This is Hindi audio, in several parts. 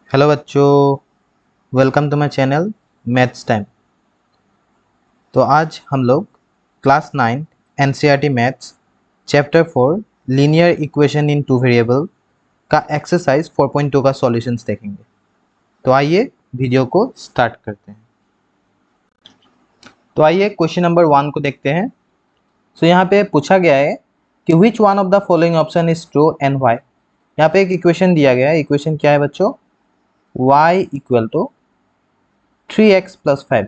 हेलो बच्चों, welcome to my channel maths time. तो आज हम लोग class 9 NCERT maths chapter 4 linear equation in two variable का एक्सरसाइज 4.2 का सॉल्यूशंस देखेंगे। तो आइए वीडियो को स्टार्ट करते हैं। तो आइए क्वेश्चन नंबर 1 को देखते हैं। सो यहाँ पे पूछा गया है कि which one of the following option is true and why. यहाँ पे एक इक्वेशन दिया गया है। इक्वेशन क्या है बच्चों? y equal to 3x plus 5।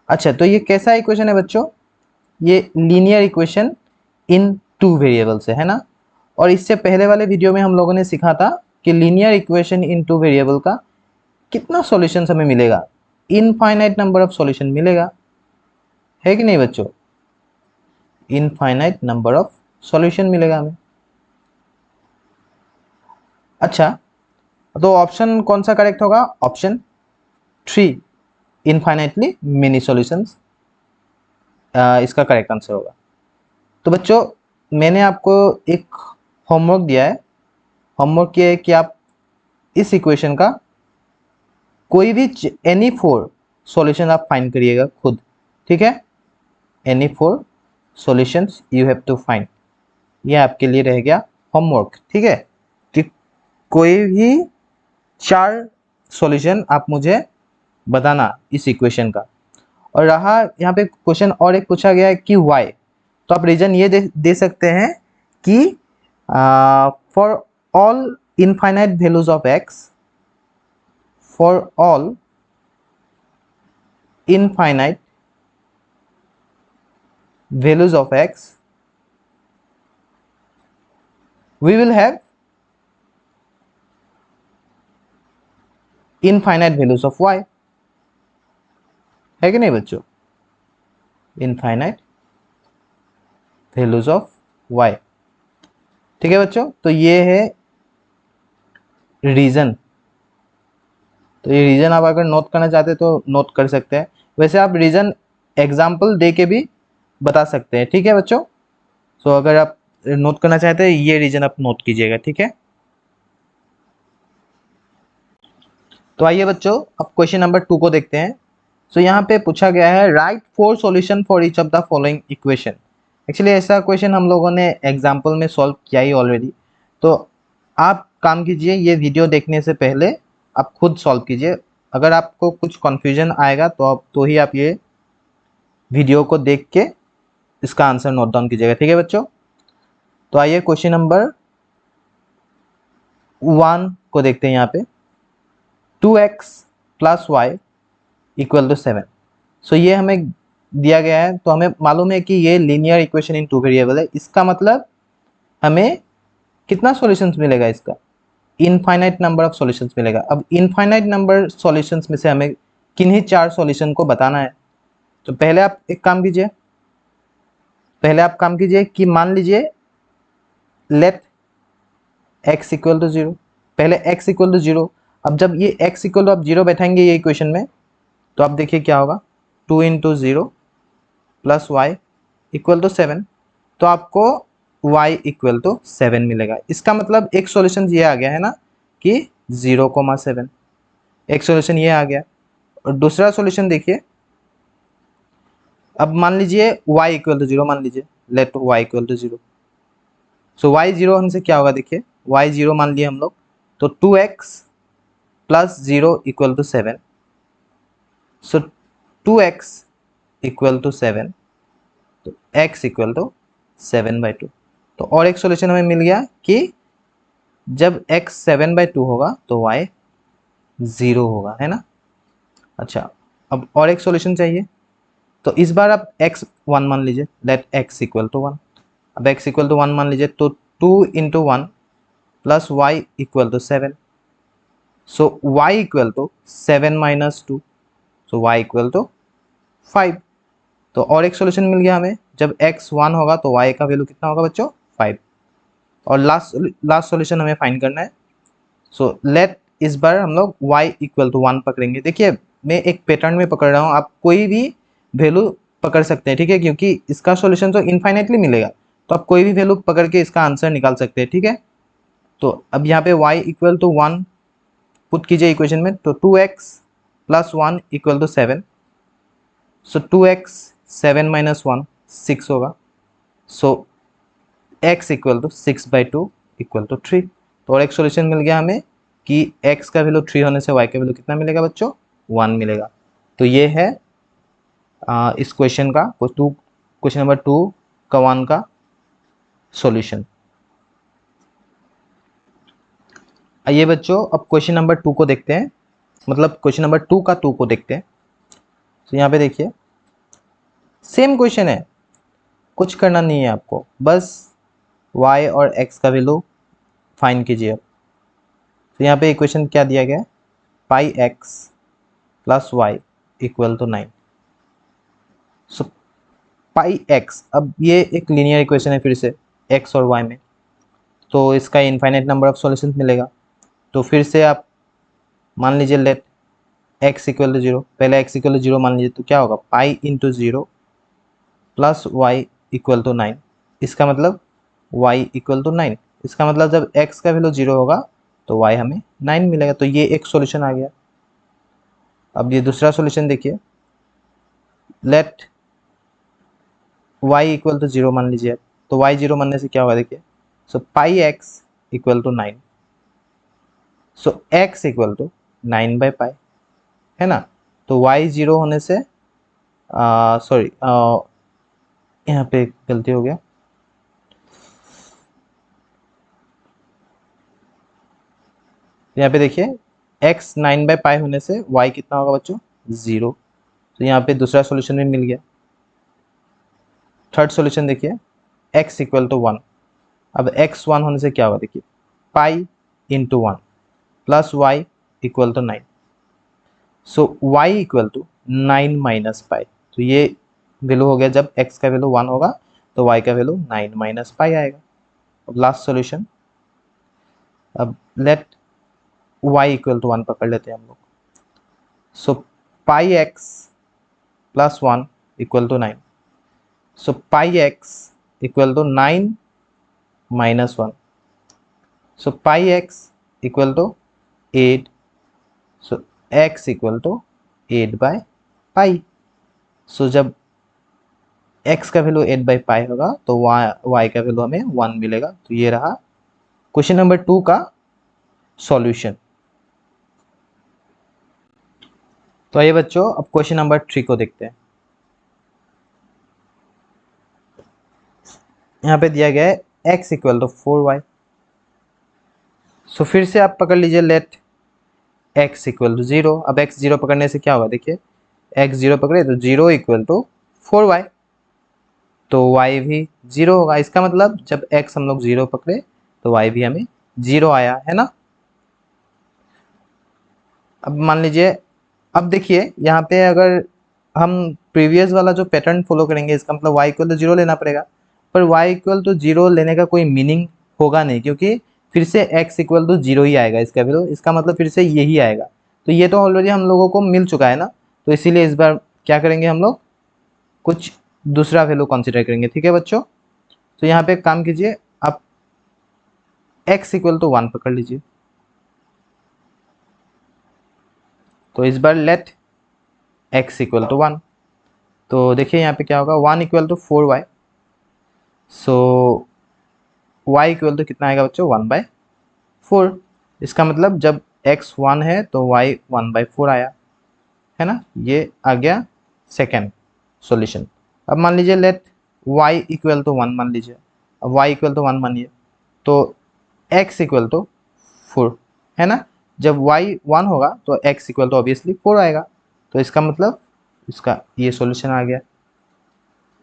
अच्छा, तो ये कैसा इक्वेशन है बच्चों? ये linear equation in two variable से है ना। और इससे पहले वाले वीडियो में हम लोगों ने सीखा था कि linear equation in two variable का कितना सॉल्यूशन हमें मिलेगा। इनफाइनाइट नंबर ऑफ सॉल्यूशन मिलेगा, है कि नहीं बच्चों? इनफाइनाइट नंबर ऑफ सॉल्यूशन मिलेगा हमें। अच्छा, तो ऑप्शन कौन सा करेक्ट होगा? ऑप्शन 3, इनफाइनाइटली मेनी सॉल्यूशंस इसका करेक्ट आंसर होगा। तो बच्चों, मैंने आपको एक होमवर्क दिया है। होमवर्क ये है कि आप इस इक्वेशन का कोई भी एनी 4 सॉल्यूशन आप फाइंड करिएगा खुद, ठीक है? Any 4 solutions you have to find. ये आपके लिए रह गया होमवर्क, ठीक है? कि कोई भी 4 सॉल्यूशन आप मुझे बताना इस इक्वेशन का। और रहा यहाँ पे क्वेश्चन और एक पूछा गया है कि वाई, तो आप रीजन ये दे सकते हैं कि for all infinite values of x, for all infinite values of x we will have infinite values of y, है कि नहीं बच्चों? infinite values of y, ठीक है बच्चों? तो ये है रीजन। तो ये रीजन आप अगर नोट करना चाहते हैं तो नोट कर सकते हैं। वैसे आप रीजन एग्जाम्पल दे के भी बता सकते हैं, ठीक है बच्चों? सो अगर आप नोट करना चाहते हैं ये रीजन आप नोट कीजिएगा, ठीक है? तो आइए बच्चों, अब क्वेश्चन नंबर 2 को देखते हैं। सो यहाँ पे पूछा गया है right 4 solution for each of the following equation. Actually ऐसा क्वेश्चन हम लोगों ने एग्जाम्पल में सॉल्व किया ही ऑलरेडी। तो आप काम कीजिए, ये वीडियो देखने से पहले आप खुद सॉल्व कीजिए। अगर आपको कुछ कन्फ्यूजन आएगा तो ही आप ये वीडियो को देख के इसका आंसर नोट डाउन कीजिएगा, ठीक है बच्चों? तो आइए क्वेश्चन नंबर 1 को देखते हैं। यहाँ पे 2x plus y equal to 7। So ये हमें दिया गया है, तो हमें मालूम है कि ये linear equation in two variable है। इसका मतलब हमें कितना सॉल्यूशंस मिलेगा? इसका इनफाइनाइट नंबर ऑफ सॉल्यूशंस मिलेगा। अब इनफाइनाइट नंबर सॉल्यूशंस में से हमें किन्हीं 4 सॉल्यूशन को बताना है। तो पहले आप एक काम कीजिए, कि मान लीजिए लेट x इक्वल टू 0। पहले x इक्वल टू 0। अब जब ये x इक्वल टू आप 0 बैठाएंगे ये इक्वेशन में, तो आप देखिए क्या होगा। 2 into 0 plus y equal to 7। तो आपको y इक्वल टू 7 मिलेगा। इसका मतलब एक सॉल्यूशन ये आ गया है ना कि 0,7। एक सॉल्यूशन ये आ गया। और दूसरा सॉल्यूशन देखिए, अब मान लीजिए y इक्वल टू 0, मान लीजिए let y equal to 0। So y 0 हमसे क्या होगा? देखिए y 0 मान लिए हम लोग, तो 2x plus 0 equal to 7। So 2x equal to 7, तो x इक्वल टू 7/2। तो और एक सॉल्यूशन हमें मिल गया कि जब x 7/2 होगा तो y 0 होगा, है ना? अच्छा, अब और एक सॉल्यूशन चाहिए। तो इस बार आप x 1 मान लीजिए, लेट x इक्वल टू 1। अब x इक्वल टू 1 मान लीजिए, तो 2 into 1 plus y equal to 7। So y equal to 7 minus 2, so y equal to 5। तो और एक सॉल्यूशन मिल गया हमें। जब x 1 होगा तो y का वैल्यू कितना होगा बच्चों? 5। और लास्ट सॉल्यूशन हमें फाइंड करना है। सो लेट इस बार हम लोग y इक्वल टू 1 पकड़ेंगे। देखिए मैं एक पैटर्न में पकड़ रहा हूँ, आप कोई भी वैल्यू पकड़ सकते हैं, ठीक है? क्योंकि इसका सॉल्यूशन तो इनफाइनाइटली मिलेगा, तो आप कोई भी वैल्यू पकड़ के इसका आंसर निकाल सकते हैं, ठीक है? तो अब यहाँ पे y इक्वल टू 1 पुट कीजिए इक्वेशन में, तो 2x plus 1 equal to 7, so 2x 7 minus 1 6 होगा, so x equal to 6/2 equal to 3। तो और एक सोल्यूशन मिल गया हमें कि x का वैल्यू 3 होने से y का वैल्यू कितना मिलेगा बच्चों, 1 मिलेगा। तो ये है इस क्वेश्चन का क्वेश्चन नंबर 2 का 1 का सॉल्यूशन। आइए बच्चों अब क्वेश्चन नंबर 2 को देखते हैं, मतलब क्वेश्चन नंबर 2 का 2 को देखते हैं। तो यहाँ पे देखिए सेम क्वेश्चन है, कुछ करना नहीं है आपको, बस y और x का वैल्यू फाइंड कीजिए। तो यहाँ पे इक्वेशन क्या दिया गया है, pi x plus y equal to 9। So pi x, अब ये एक लीनियर इक्वेशन है फिर से x और y में, तो इसका इनफाइनाइट नंबर ऑफ सॉल्यूशंस मिलेगा। तो फिर से आप मान लीजिए लेट x इक्वल टू 0, पहले x इक्वल टू 0 मान लीजिए, तो क्या होगा pi into 0 plus y equal to 9। इसका मतलब y इक्वल टू 9, इसका मतलब जब x का वैल्यू 0 होगा तो y हमें 9 मिलेगा। तो ये एक सॉल्यूशन आ गया। अब ये दूसरा सॉल्यूशन देखिए, लेट y इक्वल टू 0 मान लीजिए, तो y 0 मानने से क्या होगा देखिए, so pi x equal to 9, so x equal to 9/पाई, है ना। तो y 0 होने से सॉरी यहाँ पे गलती हो गया, यहाँ पे देखिए x 9/पाई होने से y कितना होगा बच्चों, 0। तो यहाँ पे दूसरा सॉल्यूशन भी मिल गया। थर्ड सॉल्यूशन देखिए, x इक्वल टू 1, अब x 1 होने से क्या होगा देखिए, pi into 1 plus y equal to 9, so y equal to 9 minus pi. तो ये वैल्यू हो गया, जब x का वैल्यू 1 होगा तो y का वैल्यू 9 माइनस पाई आएगा। अब लास्ट सॉल्यूशन, अब लेट y इक्वल टू 1 पकड़ लेते हैं हम लोग, so pi x plus 1 equal to 9, so pi x equal to 9 minus 1, so pi x equal to 8, so x equal to 8/पाई। सो जब x का वैल्यू 8/पाई होगा तो y का वैल्यू हमें 1 मिलेगा। तो ये रहा क्वेश्चन नंबर 2 का सॉल्यूशन। तो आइए बच्चों अब क्वेश्चन नंबर 3 को देखते हैं। यहाँ पे दिया गया है x इक्वल टू 4y। सो फिर से आप पकड़ लीजिए लेट x इक्वल टू 0। अब x 0 पकड़ने से क्या होगा देखिए, x 0 पकड़े तो 0 इक्वल टू 4y, तो y भी 0 होगा। इसका मतलब जब x हम लोग 0 पकड़े तो y भी हमें 0 आया, है ना। अब मान लीजिए, अब देखिए यहाँ पे अगर हम प्रीवियस वाला जो पैटर्न फॉलो करेंगे, इसका मतलब y इक्वल टू 0 लेना पड़ेगा, पर y इक्वल टू 0 लेने का कोई मीनिंग होगा नहीं, क्योंकि फिर से x इक्वल टू 0 ही आएगा इसका वैल्यू, इसका मतलब फिर से यही आएगा। तो ये तो ऑलरेडी हम लोगों को मिल चुका है ना, तो इसीलिए इस बार क्या करेंगे हम लोग, कुछ दूसरा वैल्यू कंसिडर करेंगे, ठीक है बच्चों। तो यहाँ पे काम कीजिए, आप x इक्वल टू 1 पकड़ लीजिए, तो इस बार लेट x इक्वल टू 1, तो देखिए यहाँ पे क्या होगा, 1 equal to 4y, so y equal to कितना आएगा बच्चों, 1/4। इसका मतलब जब x 1 है तो y 1/4 आया, है ना। ये आ गया सेकेंड सॉल्यूशन। अब मान लीजिए लेट y इक्वल टू 1 मान लीजिए, अब y इक्वल टू 1 मानिए, तो x इक्वल टू 4, है ना। जब y 1 होगा तो x इक्वल टू ऑब्वियसली 4 आएगा, तो इसका मतलब इसका ये सॉल्यूशन आ गया।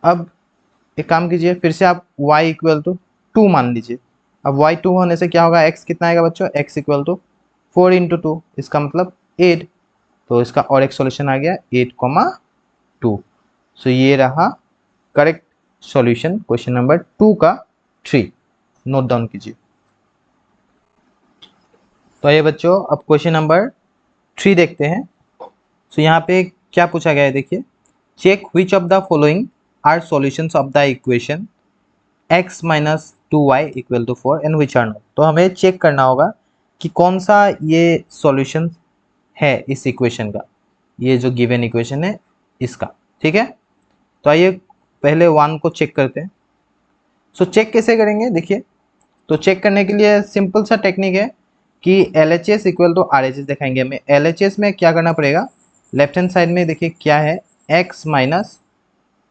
अब एक काम कीजिए, फिर से आप y इक्वल टू 2 मान लीजिए, अब y 2 होने से क्या होगा, x कितना आएगा बच्चों, x इक्वल टू 4 इंटू 2, इसका मतलब 8, तो इसका और एक सॉल्यूशन आ गया 8,2। सो ये रहा करेक्ट सॉल्यूशन क्वेश्चन नंबर 2 का 3, नोट डाउन कीजिए। तो ये बच्चों अब क्वेश्चन नंबर 3 देखते हैं। सो यहाँ पे क्या पूछा गया है देखिए, check which of the following are solutions of the equation x minus 2y equal to 4 and which are not. तो हमें चेक करना होगा कि कौन सा ये सॉल्यूशन है इस इक्वेशन का, ये जो गिवन इक्वेशन है इसका। ठीक है, तो आइए पहले 1 को चेक करते हैं। सो चेक कैसे करेंगे देखिए, तो चेक करने के लिए सिंपल सा टेक्निक है कि LHS इक्वल टू RHS दिखाएंगे हमें। LHS में क्या करना पड़ेगा, लेफ्ट हैंड साइड में देखिए क्या है, x माइनस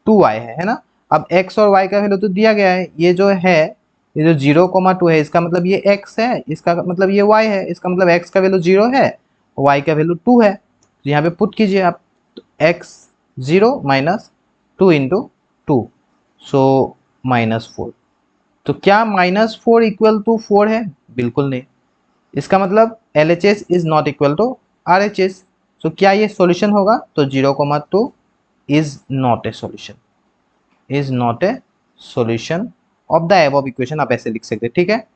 2y है ना। अब x और y का वैल्यू तो दिया गया है, ये जो है ये जो 0,2 है इसका मतलब ये x है, इसका मतलब ये y है, इसका मतलब x का वैल्यू 0 है, y का वैल्यू 2 है। तो यहाँ पे पुट कीजिए आप, तो x 0 माइनस 2 इंटू 2, सो -4। तो क्या -4 इक्वल टू 4 है, बिल्कुल नहीं। इसका मतलब LHS is not equal to RHS। So क्या ये सॉल्यूशन होगा, तो 0,2 is not a solution, is not a solution of the above equation, आप ऐसे लिख सकते हैं। ठीक है,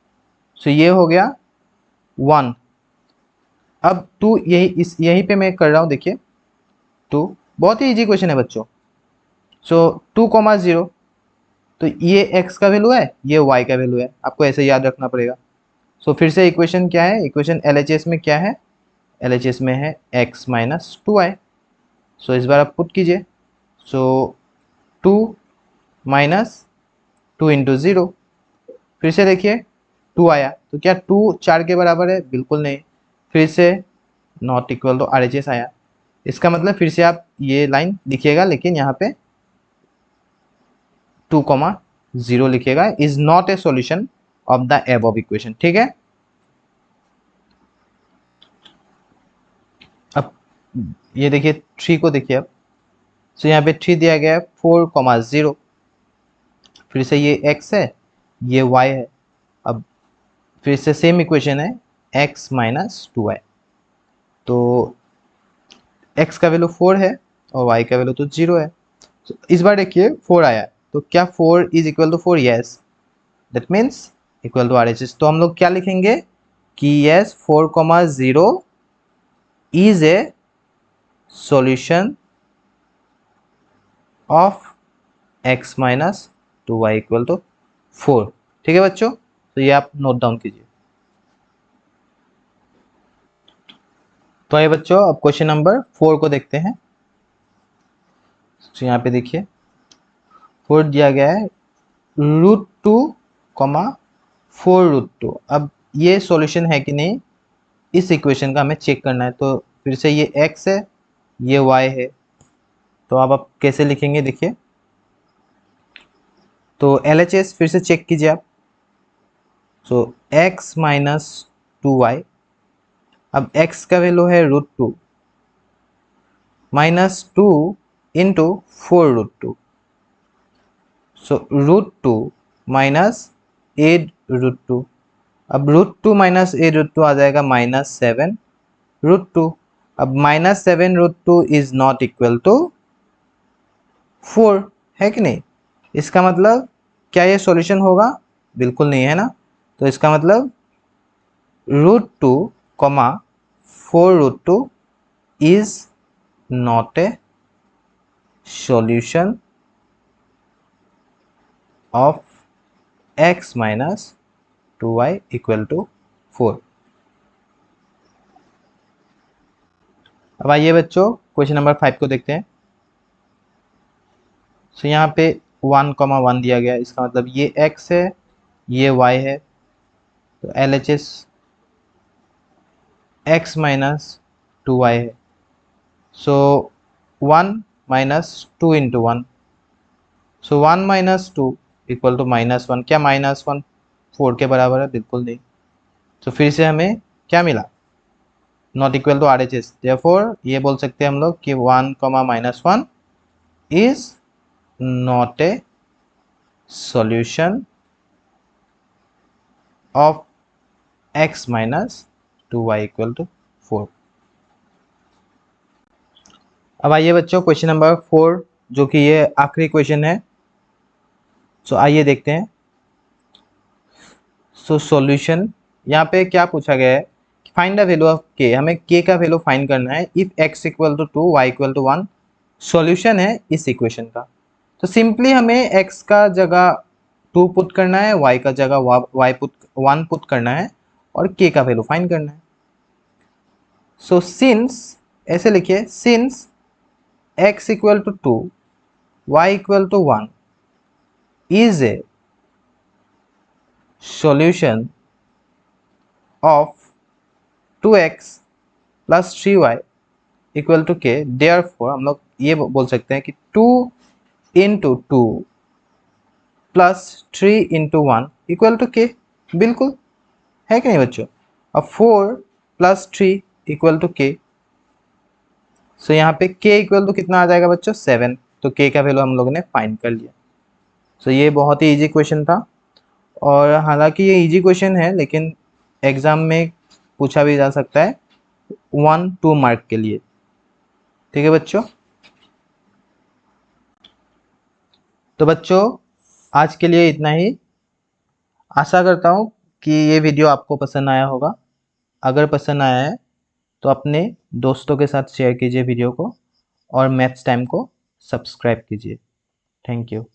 सो ये हो गया 1। अब 2 यहीं पे मैं कर रहा हूं, देखिए 2 बहुत ही इजी क्वेश्चन है बच्चों। सो 2,0, तो ये x का वैल्यू है, ये y का वैल्यू है, आपको ऐसे याद रखना पड़ेगा। सो फिर से इक्वेशन क्या है, इक्वेशन LHS में क्या है, LHS में है x माइनस 2y। सो इस बार आप पुट कीजिए, सो 2 माइनस 2 इंटू 0, फिर से देखिए 2 आया, तो क्या 2 4 के बराबर है, बिल्कुल नहीं। फिर से नॉट इक्वल टू RHS आया, इसका मतलब फिर से आप ये लाइन लिखिएगा, लेकिन यहाँ पे 2,0 लिखिएगा, is not a solution of the above equation. ठीक है, अब ये देखिए 3 को देखिए अब, सो यहाँ पे 3 दिया गया है 4,0, फिर से ये x है, ये y है। अब फिर से सेम इक्वेशन है x माइनस 2y, तो x का वैल्यू 4 है और y का वैल्यू तो 0 है। तो इस बार देखिए 4 आया, तो क्या 4 is equal to 4, yes, that means equal to RHS। तो हम लोग क्या लिखेंगे कि yes 4,0 is a solution of x minus 2y equal to 4। ठीक है बच्चों, तो ये आप नोट डाउन कीजिए। तो आइए बच्चों अब क्वेश्चन नंबर 4 को देखते हैं। तो यहाँ पे देखिए 4 दिया गया है √2, 4√2। अब ये सॉल्यूशन है कि नहीं इस इक्वेशन का हमें चेक करना है। तो फिर से ये x है, ये y है, तो अब आप कैसे लिखेंगे देखिए, तो LHS फिर से चेक कीजिए आप। सो x माइनस 2y, अब x का वैल्यू है √2 माइनस 2 इंटू 4√2, सो √2 माइनस 8√2। अब √2 माइनस 8√2 आ जाएगा -7√2। अब -7√2 इज नॉट इक्वल टू 4 है कि नहीं। इसका मतलब क्या ये सॉल्यूशन होगा, बिल्कुल नहीं है ना। तो इसका मतलब √2, 4√2 is not a solution of x minus 2y equal to 4। अब आइए बच्चों क्वेश्चन नंबर 5 को देखते हैं। सो यहाँ पे 1,1 दिया गया है, इसका मतलब ये x है, ये y है, तो LHS x माइनस 2y है। So 1 minus 2 into 1, so 1 minus 2 equal to -1। क्या -1 4 के बराबर है, बिल्कुल नहीं। तो फिर से हमें क्या मिला, not equal to RHS। Therefore ये बोल सकते हैं हम लोग कि 1, -1 is not a solution of x minus 2y equal to 4। अब आइए बच्चों क्वेश्चन नंबर 4, जो कि ये आखिरी क्वेश्चन है। सो आइए देखते हैं। सो सॉल्यूशन यहाँ पे क्या पूछा गया है, find the value of k, हमें k का वैल्यू फाइंड करना है if x equal to 2, y equal to 1 solution है इस इक्वेशन का। तो सिंपली हमें x का जगह 2 पुट करना है, y का जगह 1 पुट करना है, और k का वैल्यू फाइंड करना है। सो सिंस, ऐसे लिखिए, since x equal to 2, y equal to 1 is a solution of 2x plus 3y equal to k, therefore हम लोग ये बोल सकते हैं कि 2 into 2 plus 3 into 1 equal to k। बिल्कुल है कि नहीं बच्चों? अब 4 plus 3 equal to k। So यहाँ पे k इक्वल टू कितना आ जाएगा बच्चों? 7। तो k का वैल्यू हम लोगों ने फाइंड कर लिया। सो ये बहुत ही इजी क्वेश्चन था, और हालांकि ये इजी क्वेश्चन है लेकिन एग्जाम में पूछा भी जा सकता है 1-2 मार्क के लिए। ठीक है बच्चों? तो बच्चों आज के लिए इतना ही। आशा करता हूँ कि ये वीडियो आपको पसंद आया होगा। अगर पसंद आया है तो अपने दोस्तों के साथ शेयर कीजिए वीडियो को, और मैथ्स टाइम को सब्सक्राइब कीजिए। Thank you.